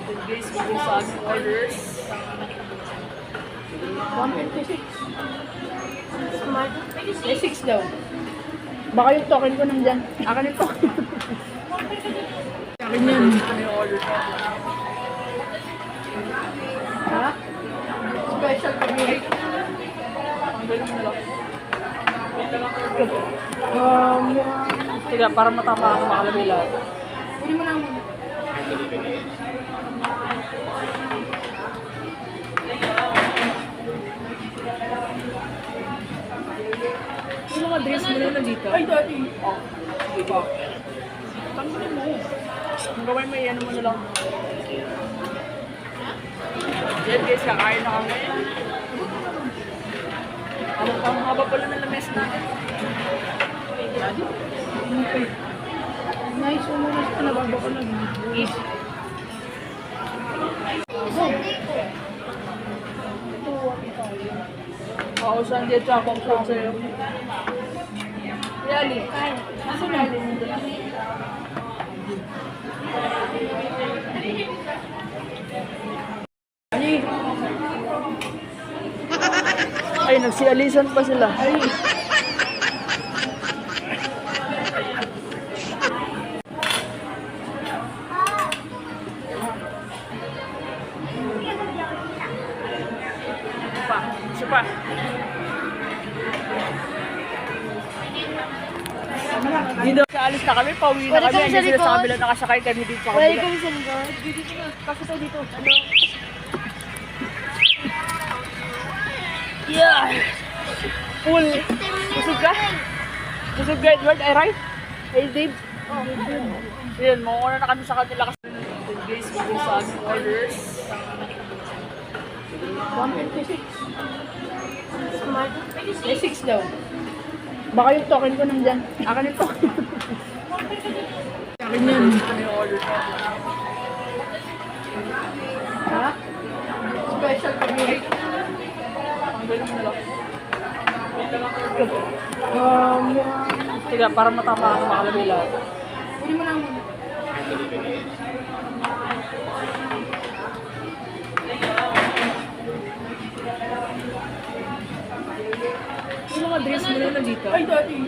Guys, kung sa aming orders. 156. May 6 daw. Baka yung token ko nandyan. Akin yung token. Akin yan. Ano yung order ko? Ha? Special pag-break. Ang galing mo lang. Sige, para matama ako makalagay lahat. Pwede mo lang muna. Yung mga dress mo na nandito. Ay, dati. Sige pa. Tanggalin mo. Ang gawin mo, ano mo na lang. Yan guys, kakain na kami. Ang haba pala ng lames natin. Okay. Nice, umunas ka na bago ko lang. Oo, saan dito ako ang sa'yo. Yali. Nasa yali mo doon? Ay, nagsialisan pa sila. Ay. Isa pa. Dito sa alis na kami, pauwi na kami. Hindi sila sa kabila nakasakay kami dito sa kabila. Welcome sa likod. Dito na. Pasok tayo dito. Ano? Yeah! Full. Busog ka? Busog ka, Edward? Ay, right? Ay, Dave? Yan, mukha na kami sa kanila kasi guys, kung sa aming orders. 156. May 6 daw. Baka yung token ko nandyan. Akin yung token. Akin yan. Ano yung order ko? Ha? Special pag-break. Ang galing mo lang. Sige, para matama ako makalagay lahat. Pwede mo lang muna. Yung mga dress mo na nandito. Ay, dati.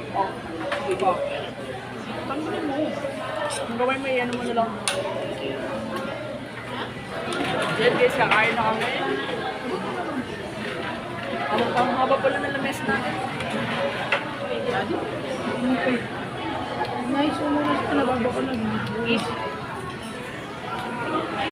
Sige pa. Tanggalin mo. Ang gawin mo, ano mo na lang. Yan guys, kakain na kami. Ang haba pala ng lames natin. Okay. Nice, umunas ka na bago ko lang.